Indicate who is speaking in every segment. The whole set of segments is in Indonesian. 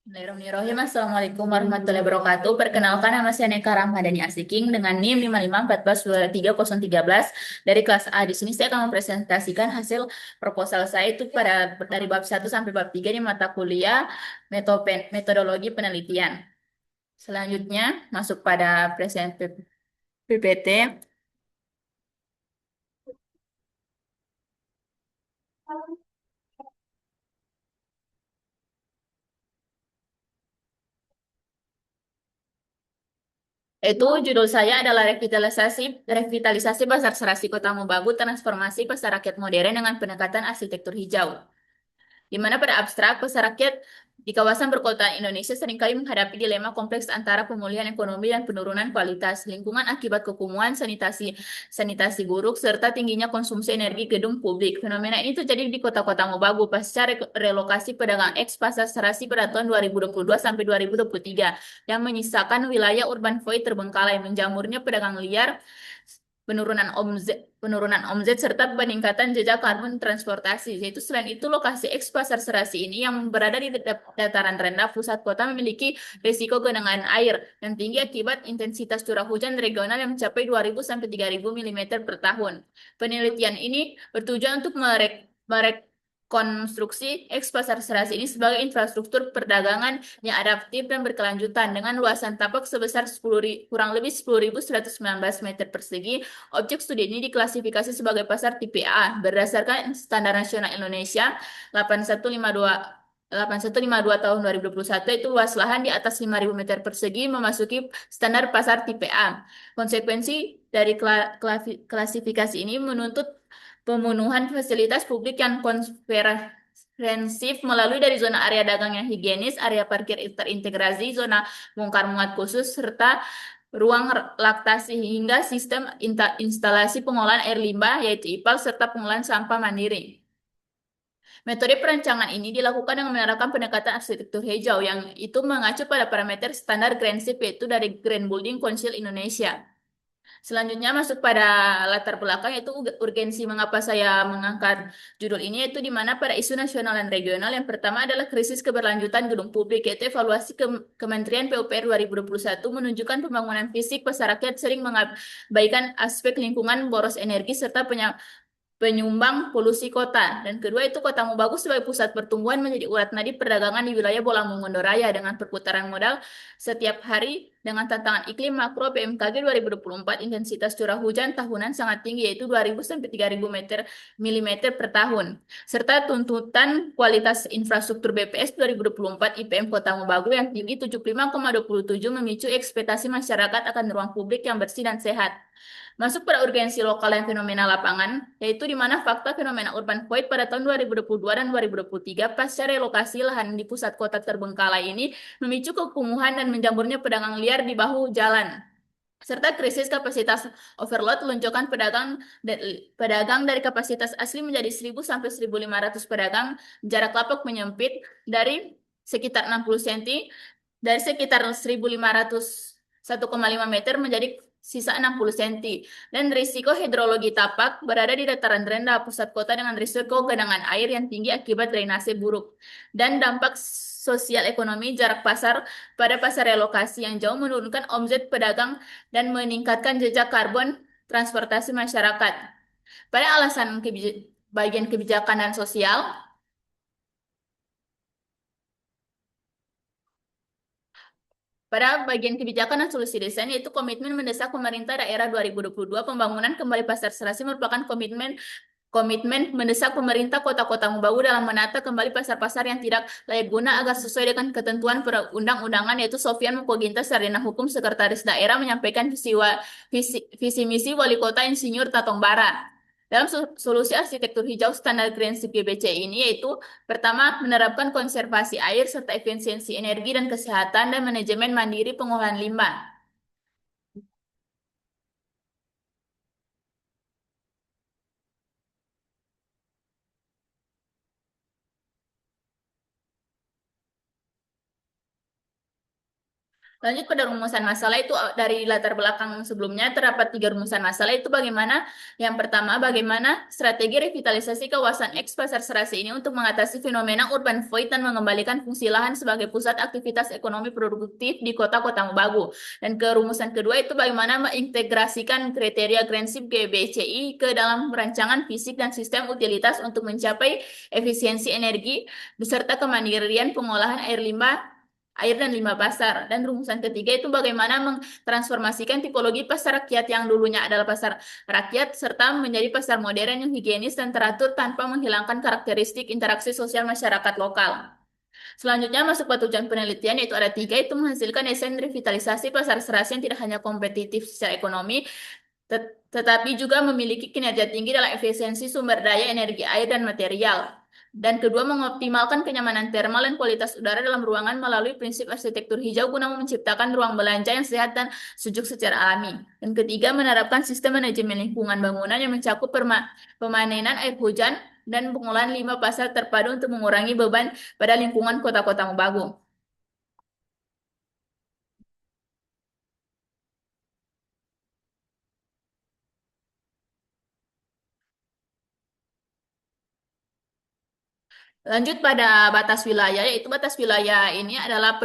Speaker 1: Bismillahirrahmanirrahim. Assalamualaikum warahmatullahi wabarakatuh. Perkenalkan, nama saya Neka Ramadhani Asiking dengan NIM 55142313 dari kelas A. Di sini saya akan mempresentasikan hasil proposal saya itu dari bab 1 sampai bab 3 di mata kuliah metodologi penelitian. Selanjutnya masuk pada PPT. Itu judul saya adalah revitalisasi Pasar Serasi Kota Mobagu, transformasi pasar rakyat modern dengan pendekatan arsitektur hijau. Di mana pada abstrak, masyarakat di kawasan perkotaan Indonesia seringkali menghadapi dilema kompleks antara pemulihan ekonomi dan penurunan kualitas lingkungan akibat kekumuhan sanitasi buruk serta tingginya konsumsi energi gedung publik. Fenomena ini terjadi di kota-kota Mobagu pasca relokasi pedagang eks Pasar Serasi pada tahun 2022 sampai 2023 yang menyisakan wilayah urban void terbengkalai, menjamurnya pedagang liar, penurunan omzet serta peningkatan jejak karbon transportasi. Yaitu selain itu lokasi eks Pasar Serasi ini yang berada di dataran rendah pusat kota memiliki risiko genangan air yang tinggi akibat intensitas curah hujan regional yang mencapai 2.000 sampai 3.000 mm per tahun. Penelitian ini bertujuan untuk merekonstruksi eks Pasar Serasi ini sebagai infrastruktur perdagangan yang adaptif dan berkelanjutan dengan luasan tapak sebesar kurang lebih 10.119 meter persegi. Objek studi ini diklasifikasi sebagai pasar tipe A berdasarkan Standar Nasional Indonesia 8152 tahun 2021. Itu luas lahan di atas 5.000 meter persegi memasuki standar pasar tipe A. Konsekuensi dari klasifikasi ini menuntut pemenuhan fasilitas publik yang komprehensif melalui dari zona area dagang yang higienis, area parkir terintegrasi, zona bongkar muat khusus, serta ruang laktasi hingga sistem instalasi pengolahan air limbah yaitu IPAL serta pengolahan sampah mandiri. Metode perancangan ini dilakukan dengan menerapkan pendekatan arsitektur hijau yang itu mengacu pada parameter standar Grand SIP yaitu dari Grand Building Council Indonesia. Selanjutnya masuk pada latar belakang yaitu urgensi mengapa saya mengangkat judul ini yaitu di mana pada isu nasional dan regional yang pertama adalah krisis keberlanjutan gedung publik yaitu evaluasi Kementerian PUPR 2021 menunjukkan pembangunan fisik masyarakat sering mengabaikan aspek lingkungan boros energi serta penyumbang polusi kota. Dan kedua itu Kota Mobagu sebagai pusat pertumbuhan menjadi urat nadi perdagangan di wilayah Bolang Mongondo Raya dengan perputaran modal setiap hari dengan tantangan iklim makro BMKG 2024 intensitas curah hujan tahunan sangat tinggi yaitu 2.000 sampai 3.000 milimeter per tahun serta tuntutan kualitas infrastruktur BPS 2024 IPM Kota Mobagu yang tinggi 75,27 memicu ekspektasi masyarakat akan ruang publik yang bersih dan sehat. Masuk pada urgensi lokal dan fenomena lapangan, yaitu di mana fakta fenomena urban void pada tahun 2022 dan 2023 pasca relokasi lahan di pusat kota terbengkalai ini memicu kekumuhan dan menjamurnya pedagang liar di bahu jalan serta krisis kapasitas overload lonjakan pedagang dari kapasitas asli menjadi 1.000 sampai 1.500 pedagang, jarak lapak menyempit sekitar 60 cm dari sekitar 1.500 1,5 meter menjadi sisa 60 cm dan risiko hidrologi tapak berada di dataran rendah pusat kota dengan risiko genangan air yang tinggi akibat drainase buruk dan dampak sosial ekonomi jarak pasar pada pasar relokasi yang jauh menurunkan omzet pedagang dan meningkatkan jejak karbon transportasi masyarakat. Pada bagian kebijakan dan sosial, pada bagian kebijakan dan solusi desain yaitu komitmen mendesak pemerintah daerah 2022 pembangunan kembali pasar serasi merupakan komitmen komitmen mendesak pemerintah kota-kota Mobagu dalam menata kembali pasar-pasar yang tidak layak guna agar sesuai dengan ketentuan perundang-undangan yaitu Sofyan Mukoginta Sarjana Hukum Sekretaris Daerah menyampaikan visi misi Wali Kota Insinyur Tatong Bara. Dalam solusi arsitektur hijau standar Green CPBC ini yaitu pertama menerapkan konservasi air serta efisiensi energi dan kesehatan dan manajemen mandiri pengolahan limbah. Lanjut pada rumusan masalah itu dari latar belakang sebelumnya terdapat tiga rumusan masalah itu bagaimana yang pertama bagaimana strategi revitalisasi kawasan eks Pasar Serasi ini untuk mengatasi fenomena urban void dan mengembalikan fungsi lahan sebagai pusat aktivitas ekonomi produktif di kota-kota Bagu. Dan ke rumusan kedua itu bagaimana mengintegrasikan kriteria Greenship GBCI ke dalam rancangan fisik dan sistem utilitas untuk mencapai efisiensi energi beserta kemandirian pengolahan air dan limbah pasar. Dan rumusan ketiga itu bagaimana mentransformasikan tipologi pasar rakyat yang dulunya adalah pasar rakyat serta menjadi pasar modern yang higienis dan teratur tanpa menghilangkan karakteristik interaksi sosial masyarakat lokal. Selanjutnya masuk pada tujuan penelitian yaitu ada tiga itu menghasilkan desain revitalisasi pasar serasi yang tidak hanya kompetitif secara ekonomi tetapi juga memiliki kinerja tinggi dalam efisiensi sumber daya energi air dan material. Dan kedua, mengoptimalkan kenyamanan termal dan kualitas udara dalam ruangan melalui prinsip arsitektur hijau guna menciptakan ruang belanja yang sehat dan sejuk secara alami. Dan ketiga, menerapkan sistem manajemen lingkungan bangunan yang mencakup pemanenan air hujan dan pengolahan limbah pasar terpadu untuk mengurangi beban pada lingkungan kota-kota Mobagu. Lanjut pada batas wilayah, yaitu batas wilayah ini adalah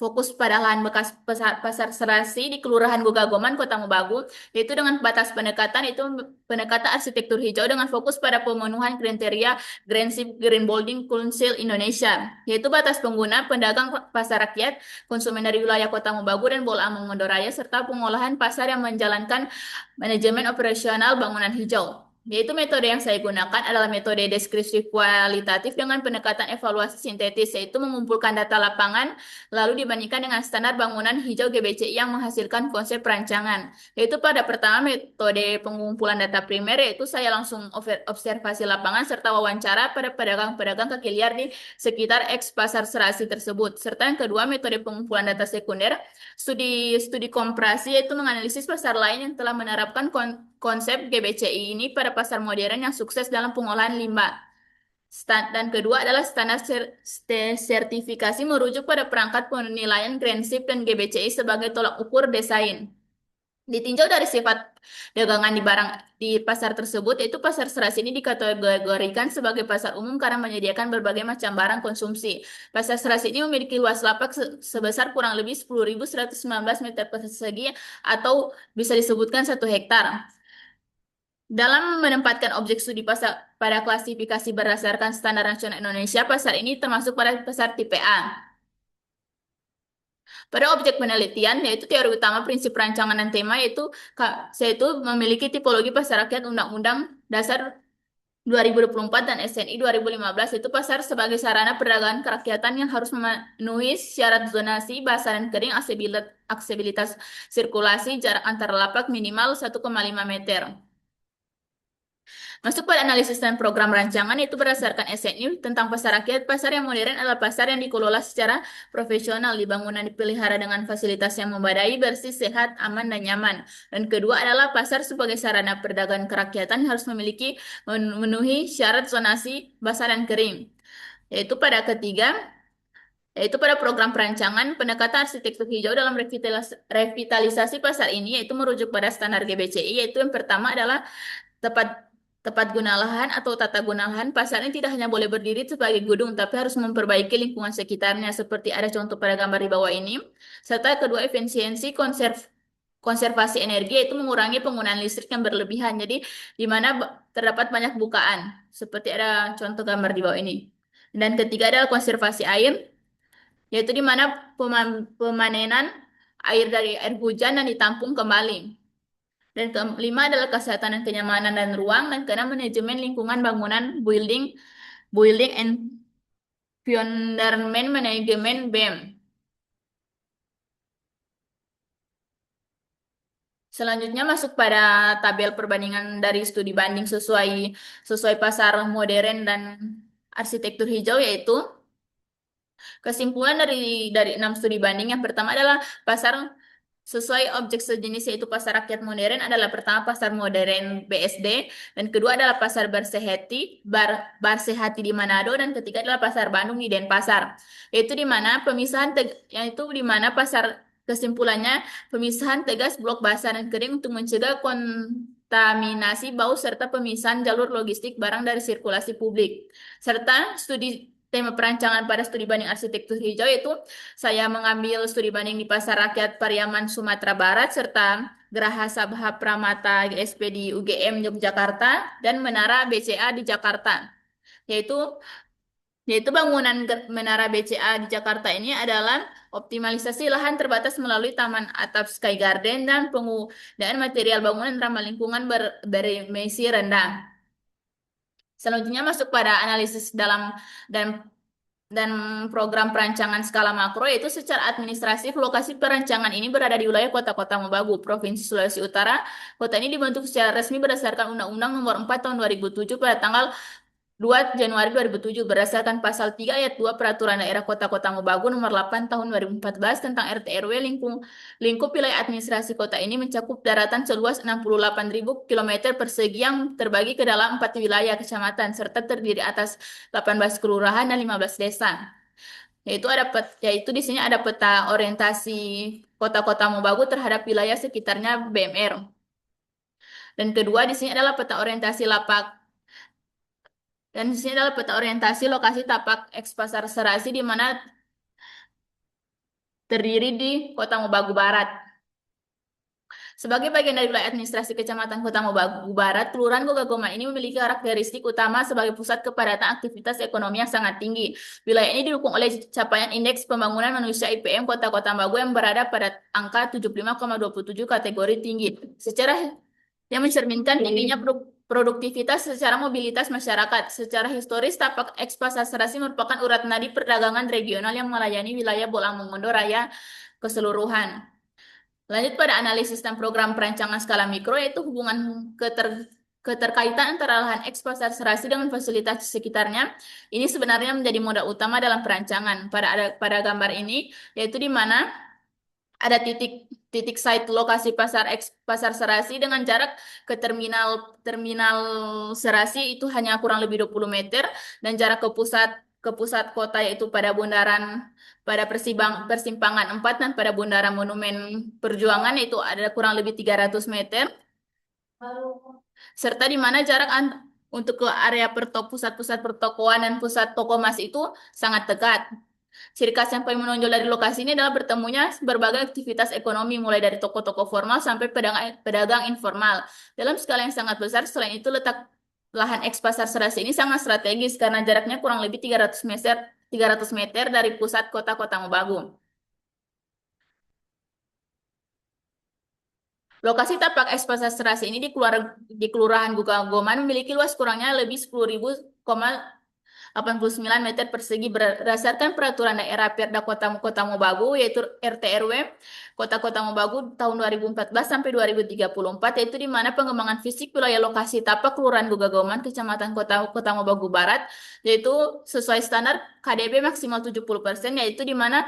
Speaker 1: fokus pada lahan bekas pasar serasi di Kelurahan Gogagoman, Kota Mobagu, yaitu dengan batas pendekatan itu pendekatan arsitektur hijau dengan fokus pada pemenuhan kriteria Green Building Council Indonesia, yaitu batas pengguna, pedagang pasar rakyat, konsumen dari wilayah Kota Mobagu dan Bola Among Mondoraya, serta pengolahan pasar yang menjalankan manajemen operasional bangunan hijau. Yaitu metode yang saya gunakan adalah metode deskripsi kualitatif dengan pendekatan evaluasi sintetis, yaitu mengumpulkan data lapangan, lalu dibandingkan dengan standar bangunan hijau GBCI yang menghasilkan konsep perancangan. Yaitu pada pertama metode pengumpulan data primer, yaitu saya langsung observasi lapangan serta wawancara pada pedagang-pedagang kaki liar di sekitar eks pasar serasi tersebut. Serta yang kedua metode pengumpulan data sekunder, studi komparasi yaitu menganalisis pasar lain yang telah menerapkan konsep GBCI ini pada pasar modern yang sukses dalam pengolahan limbah. Dan kedua adalah standar sertifikasi merujuk pada perangkat penilaian Greenship dan GBCI sebagai tolak ukur desain. Ditinjau dari sifat dagangan di pasar tersebut, yaitu pasar serasi ini dikategorikan sebagai pasar umum karena menyediakan berbagai macam barang konsumsi. Pasar serasi ini memiliki luas lapak sebesar kurang lebih 10.119 meter persegi atau bisa disebutkan 1 hektar. Dalam menempatkan objek studi pasar pada klasifikasi berdasarkan standar nasional Indonesia, pasar ini termasuk pada pasar tipe A. Pada objek penelitian, yaitu teori utama, prinsip rancangan dan tema, yaitu memiliki tipologi pasar rakyat Undang-Undang Dasar 2024 dan SNI 2015, itu pasar sebagai sarana perdagangan kerakyatan yang harus memenuhi syarat zonasi, basah dan kering, aksesibilitas sirkulasi, jarak antar lapak minimal 1,5 meter. Masuk pada analisis dan program rancangan itu berdasarkan SNU tentang pasar rakyat. Pasar yang modern adalah pasar yang dikelola secara profesional, di bangunan dipelihara dengan fasilitas yang memadai, bersih, sehat, aman, dan nyaman. Dan kedua adalah pasar sebagai sarana perdagangan kerakyatan yang harus memenuhi syarat zonasi basah dan kering. Yaitu pada ketiga, yaitu pada program perancangan pendekatan arsitektur hijau dalam revitalisasi pasar ini, yaitu merujuk pada standar GBCI, yaitu yang pertama adalah tepat tepat guna lahan atau tata guna lahan. Pasar ini tidak hanya boleh berdiri sebagai gedung, tapi harus memperbaiki lingkungan sekitarnya, seperti ada contoh pada gambar di bawah ini. Serta kedua, efisiensi konservasi energi, yaitu mengurangi penggunaan listrik yang berlebihan. Jadi, di mana terdapat banyak bukaan, seperti ada contoh gambar di bawah ini. Dan ketiga adalah konservasi air, yaitu di mana pemanenan air dari air hujan dan ditampung kembali. Dan kelima adalah kesehatan dan kenyamanan dan ruang, dan keenam manajemen lingkungan bangunan building environment management BEM. Selanjutnya masuk pada tabel perbandingan dari studi banding sesuai pasar modern dan arsitektur hijau, yaitu kesimpulan dari 6 studi banding. Yang pertama adalah pasar sesuai objek sejenis, yaitu pasar rakyat modern adalah pertama pasar modern BSD, dan kedua adalah pasar Barsehati di Manado, dan ketiga adalah pasar Bandung di Denpasar. Yaitu di mana pasar Kesimpulannya, pemisahan tegas blok basah dan kering untuk mencegah kontaminasi bau serta pemisahan jalur logistik barang dari sirkulasi publik. Serta studi tema perancangan pada studi banding arsitektur hijau itu saya mengambil studi banding di Pasar Rakyat Pariaman Sumatera Barat serta Geraha Sabha Pramata GSP di UGM Yogyakarta dan Menara BCA di Jakarta. Yaitu yaitu bangunan Menara BCA di Jakarta ini adalah optimalisasi lahan terbatas melalui taman atap Sky Garden dan penggunaan material bangunan ramah lingkungan beremisi rendah. Selanjutnya masuk pada analisis dan dan program perancangan skala makro, yaitu secara administratif lokasi perancangan ini berada di wilayah Kota-Kota Mobagu, Provinsi Sulawesi Utara. Kota ini dibentuk secara resmi berdasarkan Undang-Undang Nomor 4 Tahun 2007 pada tanggal 2 Januari 2007 berdasarkan Pasal 3 Ayat 2 Peraturan Daerah Kota-Kota Mobagu Nomor 8 Tahun 2014 tentang RT RW lingkup wilayah administrasi kota ini mencakup daratan seluas 68.000 km persegi yang terbagi ke dalam 4 wilayah kecamatan serta terdiri atas 18 kelurahan dan 15 desa. Yaitu di sini ada peta orientasi kota-kota Mobagu terhadap wilayah sekitarnya BMR. Dan kedua di sini adalah peta orientasi lapak Dan di sini adalah peta orientasi lokasi tapak eks Pasar Serasi di mana terdiri di Kota Mobagu Barat. Sebagai bagian dari wilayah administrasi Kecamatan Kota Mobagu Barat, Kelurahan Gogagoman ini memiliki karakteristik utama sebagai pusat kepadatan aktivitas ekonomi yang sangat tinggi. Wilayah ini didukung oleh capaian Indeks Pembangunan Manusia IPM Kota-Kota Mobagu yang berada pada angka 75,27 kategori tinggi. Yang mencerminkan tingginya produktivitas secara mobilitas masyarakat. Secara historis, tapak eks Pasar Serasi merupakan urat nadi perdagangan regional yang melayani wilayah Bolang Mongondo Raya keseluruhan. Lanjut pada analisis dan program perancangan skala mikro, yaitu hubungan keterkaitan antara lahan eks Pasar Serasi dengan fasilitas sekitarnya. Ini sebenarnya menjadi modal utama dalam perancangan. Pada gambar ini, yaitu di mana ada titik site lokasi Pasar Serasi dengan jarak ke terminal Serasi itu hanya kurang lebih 20 meter dan jarak ke pusat kota yaitu pada persimpangan 4 dan pada bundaran Monumen Perjuangan itu ada kurang lebih 300 meter serta di mana untuk ke area pusat-pusat pertokoan dan pusat toko emas itu sangat dekat. Ciri khas yang paling menonjol dari lokasi ini adalah bertemunya berbagai aktivitas ekonomi, mulai dari toko-toko formal sampai pedagang informal. Dalam skala yang sangat besar, selain itu letak lahan eks Pasar Serasi ini sangat strategis karena jaraknya kurang lebih 300 meter dari pusat kota-kota Mobagu. Lokasi tapak eks Pasar Serasi ini di Kelurahan Gugagoman memiliki luas kurangnya lebih 10.089 meter persegi berdasarkan peraturan daerah Perda Kota Mobagu yaitu RT RW Kota Mobagu tahun 2014 sampai 2034, yaitu di mana pengembangan fisik wilayah lokasi tapak Kelurahan Gugagoman Kecamatan Kota Mobagu Barat yaitu sesuai standar KDB maksimal 70%, yaitu di mana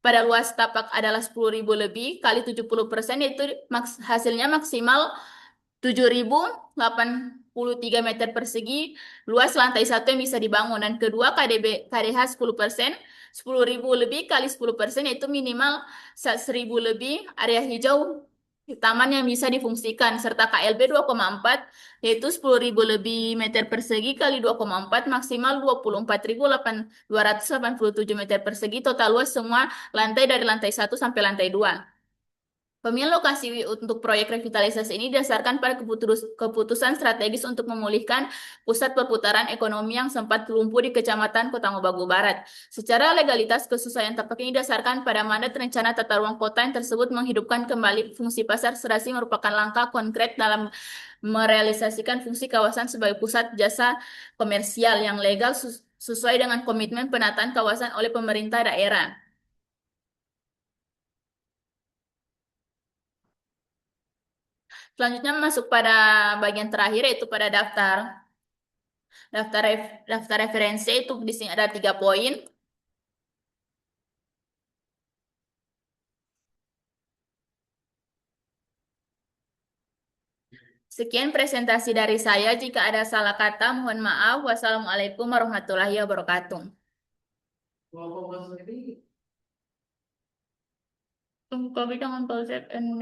Speaker 1: pada luas tapak adalah 10.000 lebih kali 70%, yaitu hasilnya maksimal 7.083 meter persegi luas lantai satu yang bisa dibangun. Dan kedua KDH 10%, 10.000 lebih kali 10%, yaitu minimal 1.000 lebih area hijau taman yang bisa difungsikan, serta KLB 2,4 yaitu 10.000 lebih meter persegi kali 2,4 maksimal 24.287 meter persegi total luas semua lantai dari lantai 1 sampai lantai 2. Pemilihan lokasi untuk proyek revitalisasi ini didasarkan pada keputusan strategis untuk memulihkan pusat perputaran ekonomi yang sempat lumpuh di Kecamatan Kota Mobagu Barat. Secara legalitas, kesesuaian tapak ini didasarkan pada mandat rencana tata ruang kota yang tersebut menghidupkan kembali fungsi Pasar Serasi merupakan langkah konkret dalam merealisasikan fungsi kawasan sebagai pusat jasa komersial yang legal sesuai dengan komitmen penataan kawasan oleh pemerintah daerah. Selanjutnya masuk pada bagian terakhir yaitu pada daftar referensi, itu di sini ada 3 poin. Sekian presentasi dari saya. Jika ada salah kata, mohon maaf. Wassalamualaikum warahmatullahi wabarakatuh. Tapi jangan pause and